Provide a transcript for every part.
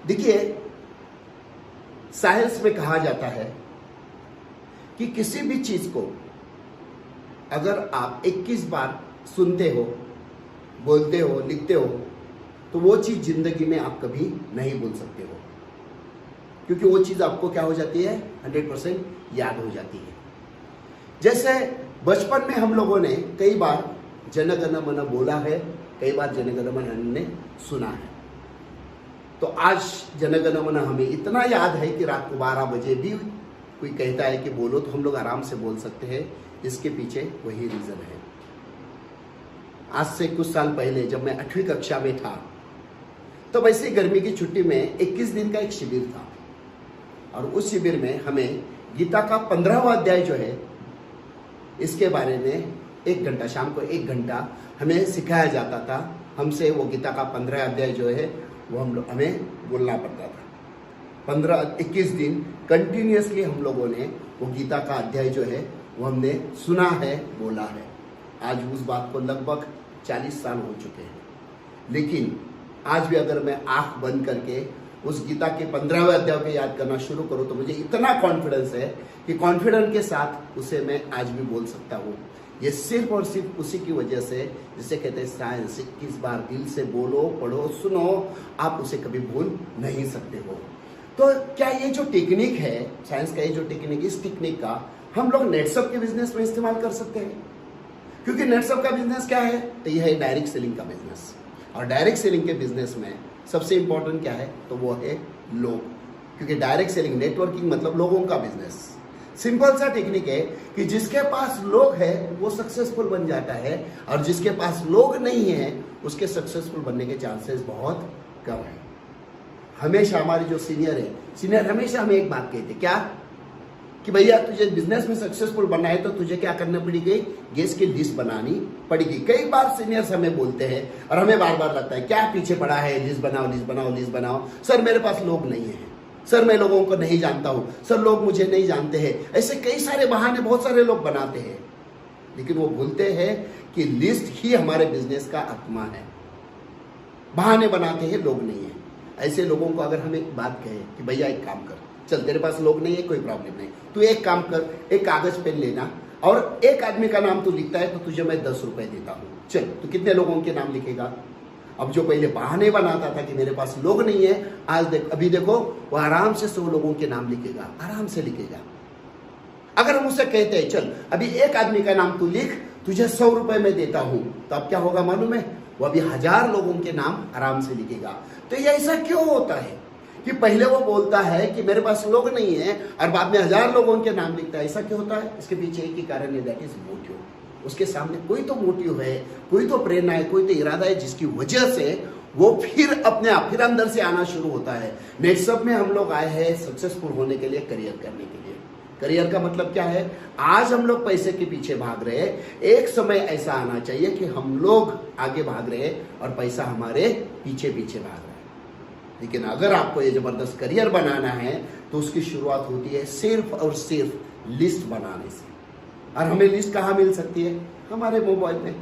देखिए, साइंस में कहा जाता है कि किसी भी चीज को अगर आप 21 बार सुनते हो, बोलते हो, लिखते हो, तो वो चीज जिंदगी में आप कभी नहीं भूल सकते हो, क्योंकि वो चीज आपको क्या हो जाती है, 100% याद हो जाती है। जैसे बचपन में हम लोगों ने कई बार जन गण मन बोला है, कई बार जन गण मन हमने सुना है। तो आज जन गण मन हमें इतना याद है कि रात को 12 बजे भी कोई कहता है कि बोलो तो हम लोग आराम से बोल सकते हैं। इसके पीछे वही रीजन है। आज से कुछ साल पहले जब मैं 8वीं कक्षा में था, तो वैसे गर्मी की छुट्टी में 21 दिन का एक शिविर था, और उस शिविर में हमें गीता का 15वां अध्याय जो है, इसके बारे में 1 घंटा, शाम को 1 घंटा हमें सिखाया जाता था। हमसे वो गीता का 15 अध्याय जो है वो हमें बोलना पड़ता था। 21 दिन कंटिन्यूअसली हम लोगों ने वो गीता का अध्याय जो है वो हमने सुना है, बोला है। आज उस बात को लगभग 40 साल हो चुके हैं, लेकिन आज भी अगर मैं आंख बंद करके उस गीता के 15वें अध्याय को याद करना शुरू करूं तो मुझे इतना कॉन्फिडेंस है कि कॉन्फिडेंस के साथ उसे मैं आज भी बोल सकता हूं। ये सिर्फ और सिर्फ उसी की वजह से, जिसे कहते हैं साइंस, 21 बार दिल से बोलो, पढ़ो, सुनो, आप उसे कभी भूल नहीं सकते हो। तो क्या ये जो टेक्निक है साइंस का, ये जो टेक्निक, इस टेक्निक का हम लोग नेटसप के बिजनेस में इस्तेमाल कर सकते हैं? क्योंकि नेटसप का बिजनेस क्या है, तो यह है डायरेक्ट सेलिंग का बिजनेस। और डायरेक्ट सेलिंग के बिजनेस में सबसे इंपॉर्टेंट क्या है, तो वो है लोग। क्योंकि डायरेक्ट सेलिंग, नेटवर्किंग मतलब लोगों का बिजनेस। सिंपल सा टेक्निक है कि जिसके पास लोग है वो सक्सेसफुल बन जाता है, और जिसके पास लोग नहीं है उसके सक्सेसफुल बनने के चांसेस बहुत कम है। हमेशा हमारे जो सीनियर हमेशा हमें एक बात कहते, क्या कि भैया तुझे बिजनेस में सक्सेसफुल बनना है तो तुझे क्या करना पड़ेगी, गेस्ट की लिस्ट बनानी पड़ेगी। कई बार सीनियर्स हमें बोलते हैं और हमें बार बार लगता है क्या पीछे पड़ा है, लिस्ट बनाओ, लिस्ट बनाओ, लिस्ट बनाओ। सर मेरे पास लोग नहीं है, सर मैं लोगों को नहीं जानता हूं, सर लोग मुझे नहीं जानते हैं। ऐसे कई सारे बहाने बहुत सारे लोग बनाते हैं, लेकिन वो भूलते हैं कि लिस्ट ही हमारे बिजनेस का आत्मा है। बहाने बनाते हैं, लोग नहीं है। ऐसे लोगों को अगर हम एक बात कहें कि भैया एक काम कर, चल तेरे पास लोग नहीं है, कोई प्रॉब्लम नहीं, तू एक काम कर, एक कागज पेन लेना और एक आदमी का नाम तू लिखता है तो तुझे मैं 10 रुपए देता हूं। चल तू कितने लोगों के नाम लिखेगा? अब जो पहले बहाने बनाता था कि मेरे पास लोग नहीं है, आज अभी देखो वो आराम से 100 लोगों के नाम लिखेगा, आराम से लिखेगा। अगर हम उसे कहते हैं चल अभी एक आदमी का नाम तू लिख, तुझे 100 रुपए में देता हूं, तो अब क्या होगा मालूम है, वो अभी 1000 लोगों के नाम आराम से लिखेगा। तो ये ऐसा क्यों होता है कि पहले वो बोलता है कि मेरे पास लोग नहीं है और बाद में 1000 लोगों के नाम लिखता है? ऐसा क्यों होता है? इसके पीछे एक ही कारण है, दैट इज मोटिव। उसके सामने कोई तो मोटिव है, कोई तो प्रेरणा है, कोई तो इरादा है, जिसकी वजह से वो फिर अपने आप फिर अंदर से आना शुरू होता है। नेटसप में हम लोग आए हैं सक्सेसफुल होने के लिए, करियर करने के लिए। करियर का मतलब क्या है? आज हम लोग पैसे के पीछे भाग रहे हैं, एक समय ऐसा आना चाहिए कि हम लोग आगे भाग रहे हैं और पैसा हमारे पीछे पीछे भाग रहा है। लेकिन अगर आपको ये जबरदस्त करियर बनाना है तो उसकी शुरुआत होती है सिर्फ और सिर्फ लिस्ट बनाने से। और हमें लिस्ट कहाँ मिल सकती है? हमारे मोबाइल में।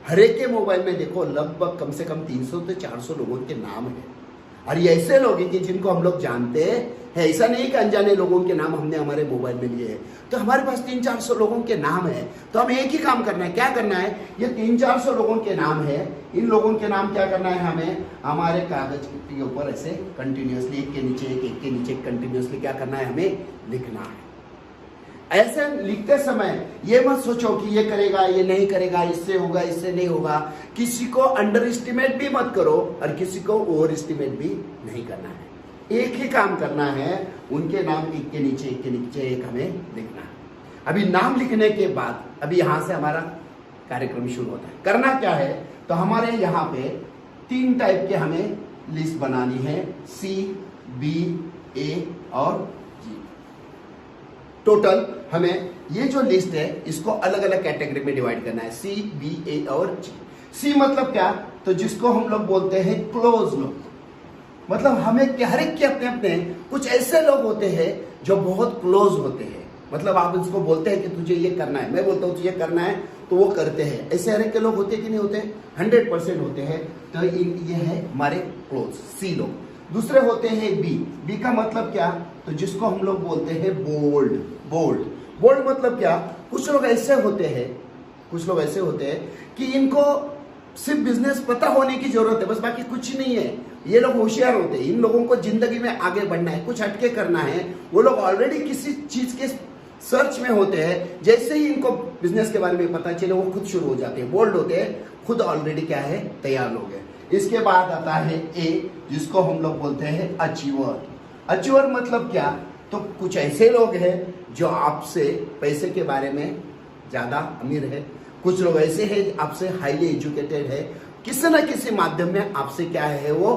हर एक के मोबाइल में देखो लगभग कम से कम 300 से 400 लोगों के नाम है, और ये ऐसे लोग हैं कि जिनको हम लोग जानते हैं। ऐसा नहीं कि अनजाने लोगों के नाम हमने हमारे मोबाइल में लिए हैं। तो हमारे पास 300-400 लोगों के नाम है, तो हमें एक ही काम करना है। क्या करना है? ये 300-400 लोगों के नाम है, इन लोगों के नाम क्या करना है हमें? हमारे कागज के ऊपर ऐसे कंटिन्यूअसली एक के नीचे एक के नीचे कंटिन्यूअसली क्या करना है? हमें लिखना है। ऐसे लिखते समय ये मत सोचो कि ये करेगा, ये नहीं करेगा, इससे होगा, इससे नहीं होगा। किसी को अंडर एस्टिमेट भी मत करो और किसी को ओवर एस्टिमेट भी नहीं करना है। एक ही काम करना है, उनके नाम एक के नीचे एक हमें लिखना है। अभी नाम लिखने के बाद अभी यहां से हमारा कार्यक्रम शुरू होता है। करना क्या है? तो हमारे यहाँ पे 3 टाइप के हमें लिस्ट बनानी है, C, B, A और G। टोटल हमें ये जो लिस्ट है इसको अलग अलग कैटेगरी में डिवाइड करना है, C, B, A और G। C मतलब क्या? तो जिसको हम लोग बोलते हैं क्लोज लोग। मतलब हमें हर एक के अपने अपने कुछ ऐसे लोग होते हैं जो बहुत क्लोज होते हैं। मतलब आप इसको बोलते हैं कि तुझे ये करना है, मैं बोलता हूँ तुझे करना है, तो वो करते हैं। ऐसे हर एक के लोग होते कि नहीं होते? 100% होते हैं। तो ये है हमारे क्लोज, C लोग। दूसरे होते हैं बी। बी का मतलब क्या? तो जिसको हम लोग बोलते हैं बोल्ड। बोल्ड बोल्ड मतलब क्या? कुछ लोग ऐसे होते हैं कि इनको सिर्फ बिजनेस पता होने की जरूरत है, बस बाकी कुछ नहीं है। ये लोग होशियार होते हैं, इन लोगों को जिंदगी में आगे बढ़ना है, कुछ हटके करना है। वो लोग ऑलरेडी किसी चीज के सर्च में होते हैं, जैसे ही इनको बिजनेस के बारे में पता चले वो खुद शुरू हो जाते हैं, बोल्ड होते हैं, खुद ऑलरेडी क्या है, तैयार लोग हैं। इसके बाद आता है ए, जिसको हम लोग बोलते हैं अचीवर। अचीवर मतलब क्या? तो कुछ ऐसे लोग हैं जो आपसे पैसे के बारे में ज्यादा अमीर है, कुछ लोग ऐसे हैं आपसे हाईली एजुकेटेड है, किसी न किसी माध्यम में आपसे क्या है, वो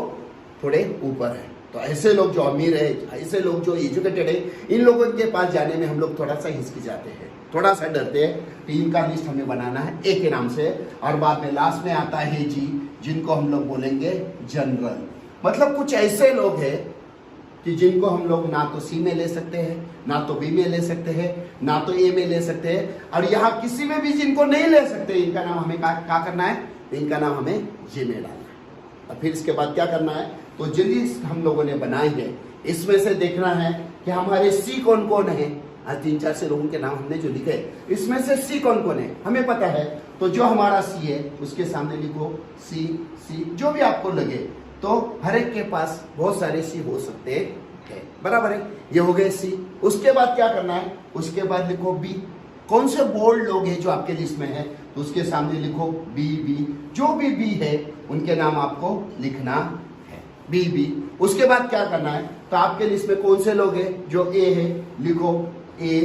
थोड़े ऊपर है। तो ऐसे लोग जो अमीर है, ऐसे लोग जो एजुकेटेड है, इन लोगों के पास जाने में हम लोग थोड़ा सा हिचकी जाते हैं, थोड़ा सा डरते हैं। तो इनका लिस्ट हमें बनाना है ए के नाम से। और बाद में लास्ट में आता है जी, जिनको हम लोग बोलेंगे जनरल। मतलब कुछ ऐसे लोग हैं कि जिनको हम लोग ना तो सी में ले सकते हैं, ना तो बी में ले सकते हैं, ना तो ए में ले सकते हैं, और यहाँ किसी में भी जिनको नहीं ले सकते, इनका नाम हमें क्या करना है? इनका नाम हमें जी में डालना है। और फिर इसके बाद क्या करना है? तो जो लिस्ट हम लोगों ने बनाई है, इसमें से देखना है कि हमारे सी कौन कौन है। आज 3-4 से लोगों के नाम हमने जो लिखे, इसमें से सी कौन कौन है हमें पता है। तो जो हमारा सी है उसके सामने लिखो सी, सी जो भी आपको लगे। तो हर एक के पास बहुत सारे सी हो सकते हैं, बराबर है। ये हो गए सी। उसके बाद क्या करना है? उसके बाद लिखो बी। कौन से बोल्ड लोग हैं जो आपके लिस्ट में है, तो उसके सामने लिखो बी, बी। जो भी बी है उनके नाम आपको लिखना है, बी, बी। उसके बाद क्या करना है? तो आपके लिस्ट में कौन से लोग हैं जो ए है, लिखो ए,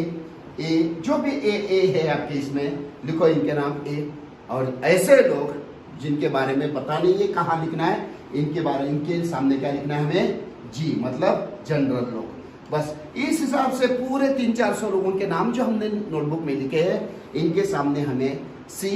ए। जो भी ए है आपके इसमें, लिखो इनके नाम ए। और ऐसे लोग जिनके बारे में पता नहीं है कहाँ लिखना है, इनके सामने क्या लिखना है हमें? जी, मतलब जनरल लोग। बस इस हिसाब से पूरे 300-400 लोगों के नाम जो हमने नोटबुक में लिखे हैं, इनके सामने हमें सी,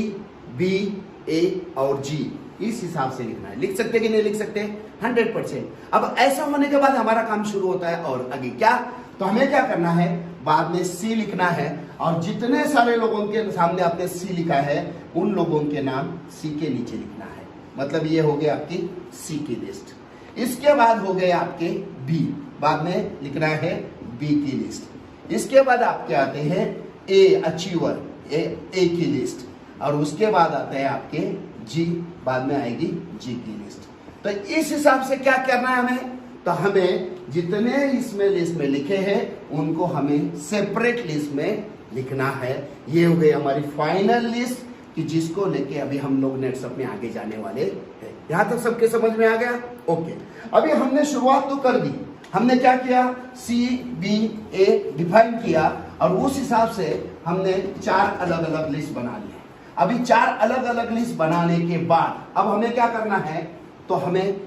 बी, ए और जी इस हिसाब से लिखना है। लिख सकते कि नहीं लिख सकते? 100%। अब ऐसा होने के बाद हमारा काम शुरू होता है। और आगे क्या? तो हमें क्या करना है? बाद में सी लिखना है, और जितने सारे लोगों के सामने आपने सी लिखा है, उन लोगों के नाम सी के नीचे लिखना है। मतलब ये हो गया आपकी सी की लिस्ट। इसके बाद हो गए आपके बी, बाद में लिखना है बी की लिस्ट। इसके बाद आपके आते हैं ए, अचीवर, ए की लिस्ट। और उसके बाद आता है आपके जी, बाद में आएगी जी की लिस्ट। तो इस हिसाब से क्या करना है हमें? तो हमें जितने इसमें लिस्ट में लिखे हैं उनको हमें सेपरेट लिस्ट में लिखना है। ये हो गई हमारी फाइनल लिस्ट कि जिसको लेके अभी हम लोग नेटसप में आगे जाने वाले हैं। यहां तक सबके समझ में आ गया? ओके। अभी हमने शुरुआत तो कर दी। हमने क्या किया? सी, बी, ए डिफाइन किया, और उस हिसाब से हमने 4 अलग अलग लिस्ट बना लिया। अभी 4 अलग अलग लिस्ट बनाने के बाद अब हमें क्या करना है? तो हमें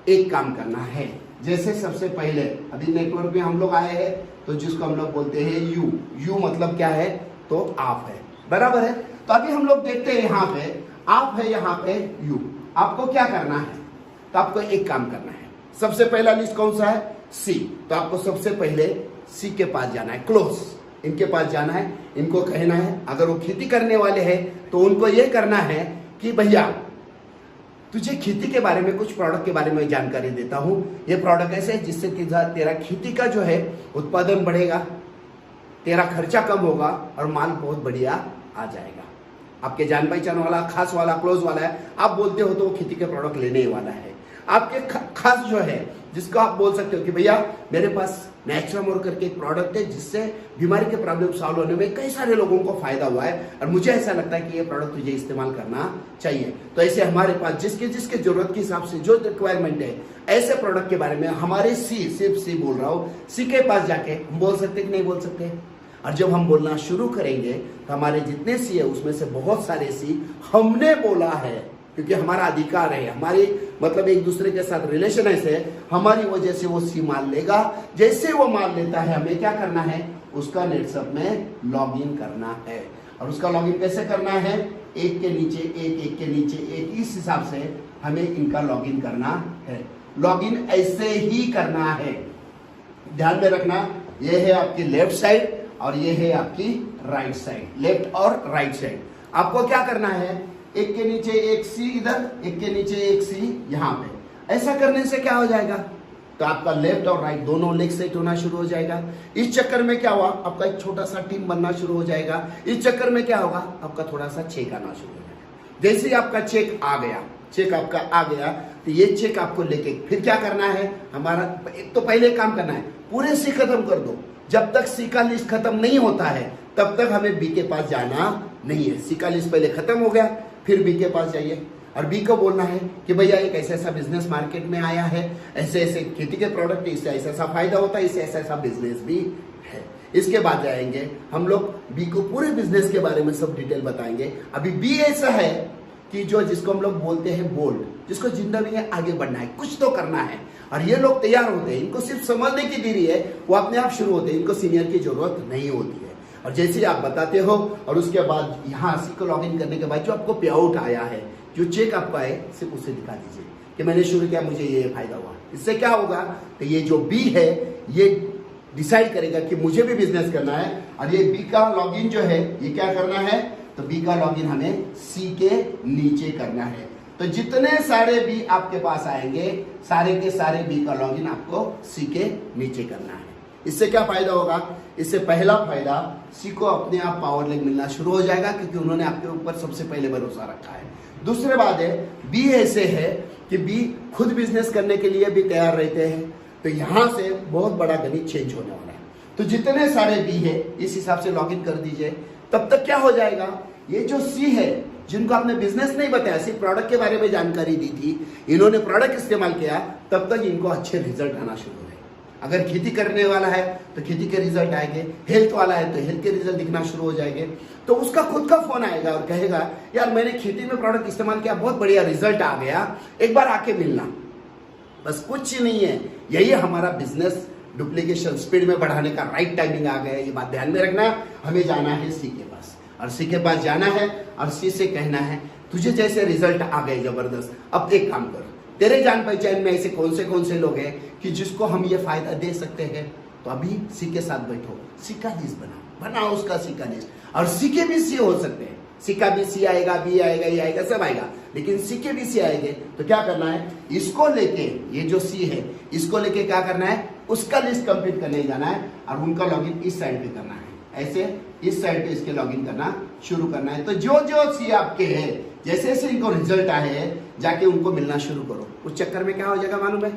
एक काम करना है। जैसे सबसे पहले अभी नेटवर्क में हम लोग आए हैं, तो जिसको हम लोग बोलते हैं यू। यू मतलब क्या है? तो आप है, बराबर है। तो अभी हम लोग देखते हैं यहाँ पे आप है, यहाँ पे यू। आपको क्या करना है? तो आपको एक काम करना है। सबसे पहला लिस्ट कौन सा है? सी। तो आपको सबसे पहले सी के पास जाना है, क्लोज, इनके पास जाना है। इनको कहना है, अगर वो खेती करने वाले हैं तो उनको ये करना है कि भैया तुझे खेती के बारे में, कुछ प्रोडक्ट के बारे में जानकारी देता हूं। ये प्रोडक्ट ऐसे है जिससे तेरा खेती का जो है उत्पादन बढ़ेगा, तेरा खर्चा कम होगा और माल बहुत बढ़िया आ जाएगा। आपके जान पहचान वाला, खास वाला, क्लोज वाला है, आप बोलते हो तो वो खेती के प्रोडक्ट लेने वाला है। आपके खास जो है जिसको आप बोल सकते हो कि भैया मेरे पास नेचुरमोर करके एक प्रोडक्ट है जिससे बीमारी के प्रॉब्लम सॉल्व होने में कई सारे लोगों को फायदा हुआ है, और मुझे ऐसा लगता है कि ये प्रोडक्ट तुझे इस्तेमाल करना चाहिए। तो ऐसे हमारे पास जिसके जरूरत के हिसाब से जो रिक्वायरमेंट है, ऐसे प्रोडक्ट के बारे में हमारे सी, सिर्फ सी बोल रहा हूँ, सी के पास जाके हम बोल सकते कि नहीं बोल सकते? और जब हम बोलना शुरू करेंगे तो हमारे जितने सी है उसमें से बहुत सारे सी हमने बोला है, क्योंकि हमारा अधिकार है, हमारी मतलब एक दूसरे के साथ रिलेशन ऐसे है, हमारी वजह से वो सी माल लेगा। जैसे वो माल लेता है, हमें क्या करना है? उसका नेटसप में लॉगिन करना है। और उसका लॉगिन कैसे करना है? एक के नीचे एक, एक के नीचे एक, इस हिसाब से हमें इनका लॉगिन करना है। लॉगिन ऐसे ही करना है, ध्यान में रखना। ये है आपकी लेफ्ट साइड और ये है आपकी राइट साइड, लेफ्ट और राइट साइड। आपको क्या करना है? एक के नीचे एक सी इधर, एक के नीचे एक सी यहाँ पे। ऐसा करने से क्या हो जाएगा? तो आपका लेफ्ट और राइट दोनों लेग सेट होना शुरू हो जाएगा। इस चक्कर में क्या हुआ, आपका एक छोटा सा टीम बनना शुरू हो जाएगा। इस चक्कर में क्या होगा, आपका थोड़ा सा चेक आना शुरू हो जाएगा। जैसे ही आपका चेक आ गया, चेक आपका आ गया, तो ये चेक आपको लेके फिर क्या करना है, हमारा एक तो पहले काम करना है, पूरे सी खत्म कर दो। जब तक सी का लिस्ट खत्म नहीं होता है तब तक हमें बी के पास जाना नहीं है। सी का लिस्ट पहले खत्म हो गया, फिर बी के पास जाइए और बी को बोलना है कि भैया एक ऐसा ऐसा बिजनेस मार्केट में आया है, ऐसे ऐसे खेती के प्रोडक्ट, इससे ऐसा ऐसा फायदा होता है, इससे ऐसा ऐसा बिजनेस भी है। इसके बाद जाएंगे हम लोग बी को पूरे बिजनेस के बारे में सब डिटेल बताएंगे। अभी बी ऐसा है कि जो जिसको हम लोग बोलते हैं बोल्ड, जिसको जिंदगी में आगे बढ़ना है, कुछ तो करना है, और ये लोग तैयार होते हैं। इनको सिर्फ समझने की देरी है, वो अपने आप शुरू होते हैं, इनको सीनियर की जरूरत नहीं होती है। और जैसे आप बताते हो और उसके बाद यहाँ सी को लॉग इन करने के बाद जो आपको पे आउट आया है, जो चेक आपका है, सिर्फ उसे दिखा दीजिए कि मैंने शुरू किया, मुझे ये फायदा हुआ। इससे क्या होगा, तो ये जो बी है ये डिसाइड करेगा कि मुझे भी बिजनेस करना है, और ये बी का लॉगिन जो है ये क्या करना है, तो बी का लॉगिन हमें सी के नीचे करना है। तो जितने सारे बी आपके पास आएंगे, सारे के सारे बी का लॉगिन आपको सी के नीचे करना है। इससे क्या फायदा होगा, इससे पहला फायदा, सी को अपने आप पावर लेग मिलना शुरू हो जाएगा, क्योंकि उन्होंने आपके ऊपर सबसे पहले भरोसा रखा है। दूसरी बात है, बी ऐसे है कि बी खुद बिजनेस करने के लिए भी तैयार रहते हैं, तो यहां से बहुत बड़ा गणित चेंज होने वाला है। तो जितने सारे बी है इस हिसाब से लॉगिन कर दीजिए। तब तक क्या हो जाएगा, ये जो सी है, जिनको आपने बिजनेस नहीं बताया, सिर्फ प्रोडक्ट के बारे में जानकारी दी थी, इन्होंने प्रोडक्ट इस्तेमाल किया, तब तक इनको अच्छे रिजल्ट आना शुरू हुए। अगर खेती करने वाला है तो खेती के रिजल्ट आएंगे, हेल्थ वाला है तो हेल्थ के रिजल्ट दिखना शुरू हो जाएंगे। तो उसका खुद का फोन आएगा और कहेगा, यार मैंने खेती में प्रोडक्ट इस्तेमाल किया, बहुत बढ़िया रिजल्ट आ गया, एक बार आके मिलना। बस कुछ नहीं है, यही हमारा बिजनेस डुप्लीकेशन स्पीड में बढ़ाने का राइट टाइमिंग आ गया। ये बात ध्यान में रखना। हमें जाना है सी के पास, और सी के पास जाना है और सी से कहना है, तुझे जैसे रिजल्ट आ गए जबरदस्त, अब एक काम कर, तेरे जान पहचान में ऐसे कौन से लोग हैं कि जिसको हम ये फायदा दे सकते हैं, तो अभी सी के साथ बैठो, सी का लिस्ट बनाओ उसका सी का लिस्ट। और सी के भी सी हो सकते हैं, सी का भी सी आएगा, बी आएगा, ये आएगा, सब आएगा, लेकिन सी के भी सी आएंगे। तो क्या करना है, इसको लेके, ये जो सी है इसको लेके क्या करना है, उसका लिस्ट कंप्लीट करने जाना है, और उनका लॉगिन इस साइड पे करना है। ऐसे इस साइड पे इसके लॉगिन करना शुरू करना है। तो जो जो सी आपके हैं, जैसे जैसे इनको रिजल्ट आए हैं, जाके उनको मिलना शुरू करो। उस चक्कर में क्या हो जाएगा मालूम है,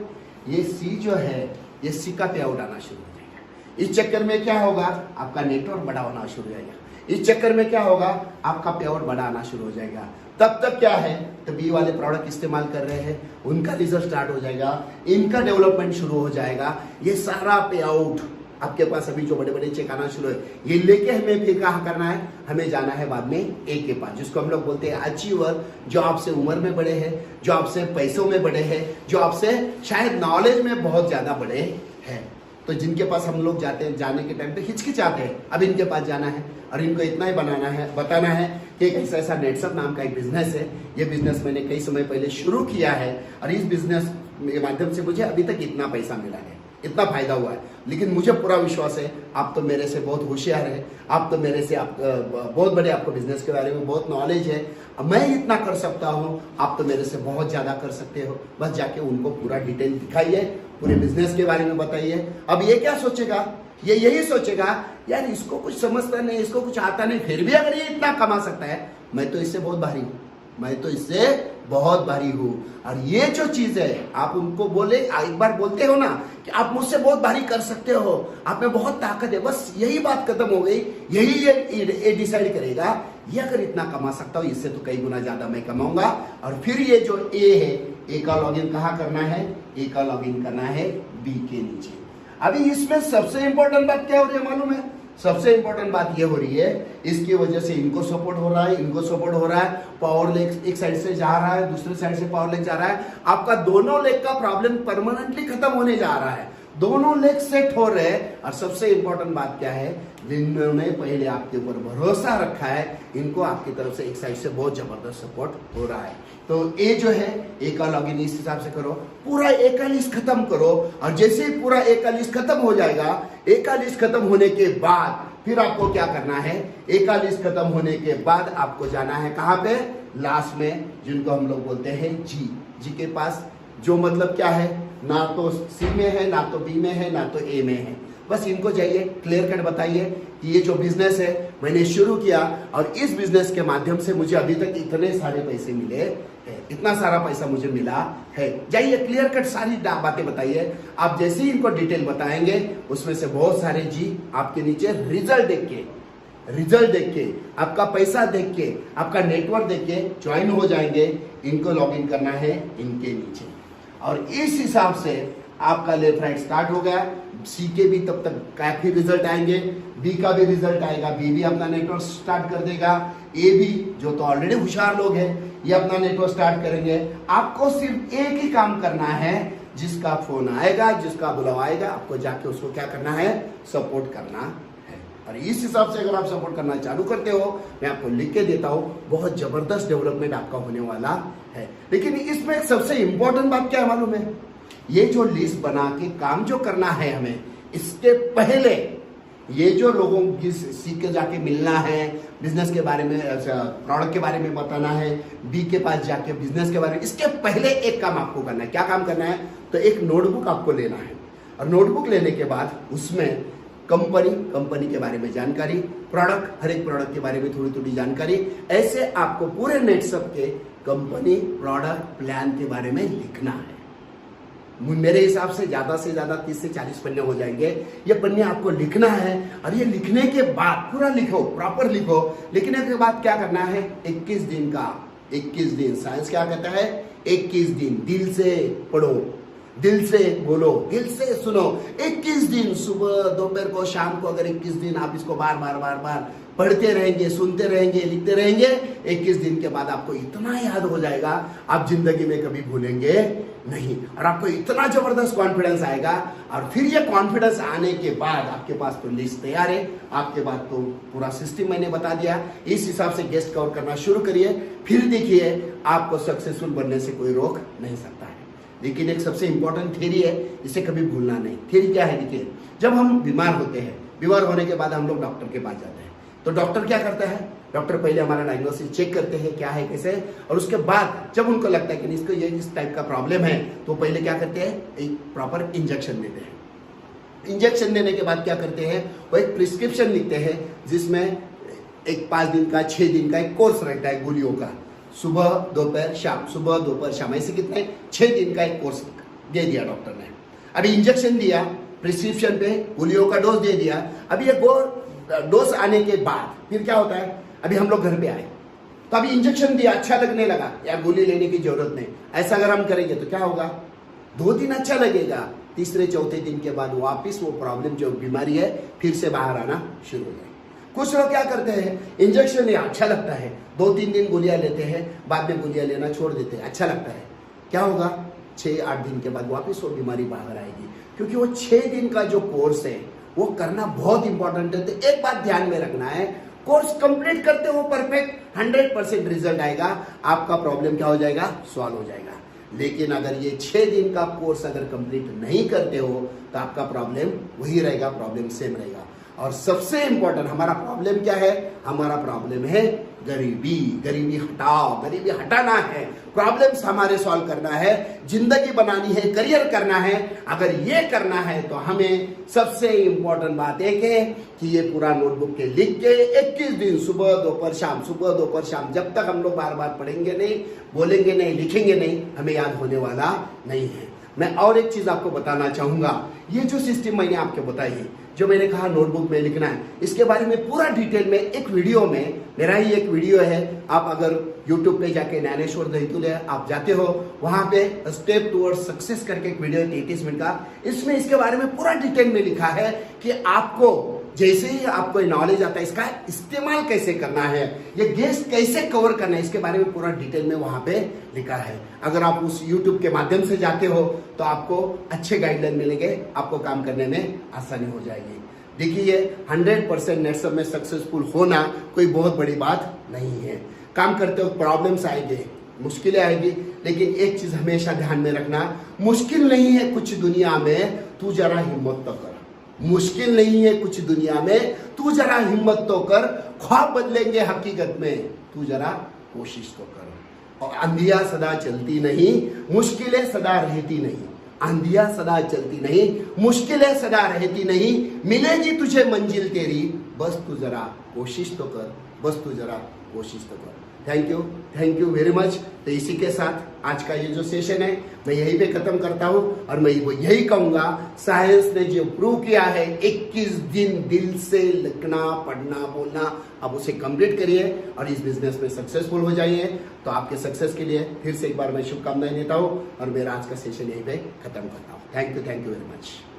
ये सी जो है ये सी का पे आउट आना शुरू हो जाएगा। इस चक्कर में क्या होगा, आपका नेटवर्क बड़ा होना शुरू हो जाएगा। इस चक्कर में क्या होगा, आपका पे आउट बड़ा आना शुरू हो जाएगा। तब तक क्या है, तो बी वाले प्रोडक्ट इस्तेमाल कर रहे हैं, उनका रिजल्ट स्टार्ट हो जाएगा, इनका डेवलपमेंट शुरू हो जाएगा। ये सारा पे आउट आपके पास अभी जो बड़े बड़े चेक आना शुरू है, ये लेके हमें फिर कहाँ करना है, हमें जाना है बाद में ए के पास, जिसको हम लोग बोलते हैं अचीवर, जो आपसे उम्र में बड़े हैं, जो आपसे पैसों में बड़े हैं, जो आपसे शायद नॉलेज में बहुत ज्यादा बड़े हैं। तो जिनके पास हम लोग जाते हैं, जाने के टाइम पे हिचकिचाते हैं, अब इनके पास जाना है और इनको इतना ही बताना है कि एक ऐसा नेटसअप नाम का एक बिजनेस है। ये बिजनेस मैंने कई समय पहले शुरू किया है, और इस बिजनेस के माध्यम से मुझे अभी तक इतना पैसा मिला है, इतना फायदा हुआ है। लेकिन मुझे पूरा विश्वास है, आप तो मेरे से बहुत होशियार है, आप तो मेरे से बहुत बड़े, आपको बिजनेस के बारे में बहुत नॉलेज है, मैं इतना कर सकता हूँ, आप तो मेरे से बहुत ज्यादा कर सकते हो। बस जाके उनको पूरा डिटेल दिखाइए, पूरे बिजनेस के बारे में बताइए। अब ये क्या सोचेगा, ये यही सोचेगा, यार इसको कुछ समझता नहीं, इसको कुछ आता नहीं, फिर भी अगर ये इतना कमा सकता है, मैं तो इससे बहुत भारी हूँ, मैं तो इससे बहुत भारी हूँ। और ये जो चीज है, आप उनको बोले, एक बार बोलते हो ना कि आप मुझसे बहुत भारी कर सकते हो, आप में बहुत ताकत है, बस यही बात खत्म हो गई। यही ये डिसाइड करेगा, ये अगर इतना कमा सकता हूँ, इससे तो कई गुना ज्यादा मैं कमाऊंगा। और फिर ये जो ए है, ए का लॉगिन कहाँ करना है, ए का लॉगिन करना है बी के नीचे। अभी इसमें सबसे इंपॉर्टेंट बात क्या हो रही है मालूम है, सबसे इंपॉर्टेंट बात ये हो रही है, इसकी वजह से इनको सपोर्ट हो रहा है, इनको सपोर्ट हो रहा है, पावर लेग एक साइड से जा रहा है, दूसरे साइड से पावर लेग जा रहा है। आपका दोनों लेग का प्रॉब्लम परमानेंटली खत्म होने जा रहा है, दोनों लेग सेट हो रहे हैं। और सबसे इंपॉर्टेंट बात क्या है, जिन्होंने पहले आपके ऊपर भरोसा रखा है, इनको आपकी तरफ से एक साइड से बहुत जबरदस्त सपोर्ट हो रहा है। तो ए जो है, ए का लॉगिन इस हिसाब से करो, पूरा ए का लिस्ट खत्म करो। और जैसे ही पूरा ए का लिस्ट खत्म हो जाएगा, ए का लिस्ट खत्म होने के बाद फिर आपको क्या करना है, ए का लिस्ट खत्म होने के बाद आपको जाना है कहाँ पे, लास्ट में, जिनको हम लोग बोलते हैं जी के पास, जो मतलब क्या है, ना तो सी में है, ना तो बी में है, ना तो ए में है। बस इनको जाइए क्लियर कट बताइए कि ये जो बिजनेस है मैंने शुरू किया और इस बिजनेस के माध्यम से मुझे अभी तक इतने सारे पैसे मिले हैं, इतना सारा पैसा मुझे मिला है। जाइए क्लियर कट सारी बातें बताइए। आप जैसे ही इनको डिटेल बताएंगे उसमें से बहुत सारे जी आपके नीचे रिजल्ट देख के आपका पैसा देख के आपका नेटवर्क देख के ज्वाइन हो जाएंगे। इनको लॉगिन करना है इनके नीचे और इस हिसाब से आपका लेफ्ट राइट स्टार्ट हो गया। सी के भी तब तक काफी रिजल्ट आएंगे, बी का भी रिजल्ट आएगा, बी भी अपना नेटवर्क स्टार्ट कर देगा, ए भी जो तो ऑलरेडी होशियार लोग हैं ये अपना नेटवर्क स्टार्ट करेंगे। आपको सिर्फ एक ही काम करना है, जिसका फोन आएगा, जिसका बुलावा आएगा, आपको जाके उसको क्या करना है, सपोर्ट करना है। और इस हिसाब से अगर आप सपोर्ट करना चालू करते हो, मैं आपको लिख के देता हूं, बहुत जबरदस्त डेवलपमेंट आपका होने वाला है। लेकिन इसमें एक सबसे इंपॉर्टेंट बात क्या है मालूम है, ये जो लिस्ट बना के काम जो करना है हमें, इसके पहले ये जो लोगों की सीख के जाके मिलना है, बिजनेस के बारे में, प्रोडक्ट के बारे में बताना है, बी के पास जाके बिजनेस के बारे में, इसके पहले एक काम आपको करना है। क्या काम करना है, तो एक नोटबुक आपको लेना है और नोटबुक लेने के बाद उसमें कंपनी के बारे में जानकारी, प्रोडक्ट, हर एक प्रोडक्ट के बारे में थोड़ी थोड़ी जानकारी, ऐसे आपको पूरे नेटसप के कंपनी प्रोडक्ट प्लान के बारे में लिखना है। मेरे हिसाब से ज्यादा 30 से 40 पन्ने हो जाएंगे। ये पन्ने आपको लिखना है और ये लिखने के बाद पूरा लिखो, प्रॉपर लिखो। लिखने के बाद क्या करना है, 21 दिन का 21 दिन, साइंस क्या कहता है, 21 दिन दिल से पढ़ो, दिल से बोलो, दिल से सुनो। 21 दिन सुबह, दोपहर को, शाम को, अगर 21 दिन आप इसको बार बार पढ़ते रहेंगे, सुनते रहेंगे, लिखते रहेंगे, 21 दिन के बाद आपको इतना याद हो जाएगा, आप जिंदगी में कभी भूलेंगे नहीं और आपको इतना जबरदस्त कॉन्फिडेंस आएगा। और फिर ये कॉन्फिडेंस आने के बाद आपके पास तो लिस्ट तैयार है, आपके पास तो पूरा सिस्टम मैंने बता दिया, इस हिसाब से गेस्ट कवर करना शुरू करिए। फिर देखिए आपको सक्सेसफुल बनने से कोई रोक नहीं सकता है। लेकिन एक सबसे इंपॉर्टेंट थ्योरी है, इसे कभी भूलना नहीं। थ्योरी क्या है, देखिए, जब हम बीमार होते हैं, बीमार होने के बाद हम लोग डॉक्टर के पास जाते हैं, तो डॉक्टर क्या करता है, डॉक्टर पहले हमारा डायग्नोसिस चेक करते हैं क्या है कैसे, और उसके बाद जब उनको लगता है कि इसको ये इस टाइप का प्रॉब्लम है, तो पहले क्या करते हैं, एक प्रॉपर इंजेक्शन देते हैं। इंजेक्शन देने के बाद क्या करते हैं, वो एक प्रिस्क्रिप्शन लिखते हैं जिसमें एक 5 दिन का 6 दिन का एक कोर्स रहता है गोलियों का, सुबह दोपहर शाम, सुबह दोपहर शाम, ऐसे कितने 6 दिन का एक कोर्स दे दिया डॉक्टर ने। अभी इंजेक्शन दिया, प्रिस्क्रिप्शन पे गोलियों का डोज दे दिया। अभी ये डोज आने के बाद फिर क्या होता है, अभी हम लोग घर पे आए तो अभी इंजेक्शन दिया, अच्छा लगने लगा, यार गोली लेने की जरूरत नहीं, ऐसा अगर हम करेंगे तो क्या होगा, 2 दिन अच्छा लगेगा, तीसरे चौथे दिन के बाद वापिस वो प्रॉब्लम जो बीमारी है फिर से बाहर आना शुरू हो जाए। कुछ लोग क्या करते हैं, इंजेक्शन लिया, अच्छा लगता है, 2-3 दिन गोलियां लेते हैं, बाद में गोलियां लेना छोड़ देते हैं, अच्छा लगता है, क्या होगा, 6-8 दिन के बाद वापिस वो बीमारी बाहर आएगी। क्योंकि वो 6 दिन का जो कोर्स है वो करना बहुत इंपॉर्टेंट है। तो एक बात ध्यान में रखना है, कोर्स कंप्लीट करते हो परफेक्ट 100% रिजल्ट आएगा, आपका प्रॉब्लम क्या हो जाएगा, सॉल्व हो जाएगा। लेकिन अगर ये 6 दिन का कोर्स अगर कंप्लीट नहीं करते हो तो आपका प्रॉब्लम वही रहेगा, प्रॉब्लम सेम रहेगा। और सबसे इंपॉर्टेंट हमारा प्रॉब्लम क्या है, हमारा प्रॉब्लम है गरीबी। गरीबी हटाओ, गरीबी हटाना है, प्रॉब्लम्स हमारे सॉल्व करना है, जिंदगी बनानी है, करियर करना है। अगर ये करना है तो हमें सबसे इंपॉर्टेंट बात एक है कि ये पूरा नोटबुक के लिख के 21 दिन सुबह दोपहर शाम, सुबह दोपहर शाम, जब तक हम लोग बार बार पढ़ेंगे नहीं, बोलेंगे नहीं, लिखेंगे नहीं, हमें याद होने वाला नहीं है। मैं और एक चीज आपको बताना चाहूंगा, ये जो सिस्टम मैंने आपको बताई है, जो मैंने कहा नोटबुक में लिखना है, इसके बारे में पूरा डिटेल में एक वीडियो में, मेरा ही एक वीडियो है, आप अगर YouTube पे जाके ज्ञानेश्वर दहितुले आप जाते हो, वहां पे स्टेप टुवर्ड सक्सेस करके एक वीडियो है 33 मिनट का, इसमें इसके बारे में पूरा डिटेल में लिखा है कि आपको जैसे ही आपको नॉलेज आता है इसका इस्तेमाल कैसे करना है, ये गेस्ट कैसे कवर करना है, इसके बारे में पूरा डिटेल में वहां पे लिखा है। अगर आप उस YouTube के माध्यम से जाते हो तो आपको अच्छे गाइडलाइन मिलेंगे, आपको काम करने में आसानी हो जाएगी। देखिए 100% नेटसप में सक्सेसफुल होना कोई बहुत बड़ी बात नहीं है। काम करते वक्त प्रॉब्लम्स आएंगे, मुश्किलें आएगी, लेकिन एक चीज हमेशा ध्यान में रखना, मुश्किल नहीं है कुछ दुनिया में, तू जरा हिम्मत तो कर। मुश्किल नहीं है कुछ दुनिया में, तू जरा हिम्मत तो कर, ख्वाब बदलेंगे हकीकत में, तू जरा कोशिश तो कर। और अंधिया सदा चलती नहीं, मुश्किलें सदा रहती नहीं, आंधियां सदा चलती नहीं, मुश्किलें सदा रहती नहीं, मिलेगी तुझे मंजिल तेरी, बस तू जरा कोशिश तो कर, बस तू जरा कोशिश तो कर। Thank you very much. तो इसी के साथ आज का ये जो सेशन है मैं यहीं पे खत्म करता हूं और मैं वो यही कहूंगा, साइंस ने जो प्रूव किया है 21 दिन दिल से लिखना, पढ़ना, बोलना, अब उसे कंप्लीट करिए और इस बिजनेस में सक्सेसफुल हो जाइए। तो आपके सक्सेस के लिए फिर से एक बार मैं शुभकामनाएं देता हूं और मेरा आज का सेशन यहीं पे खत्म करता हूं। Thank you very much.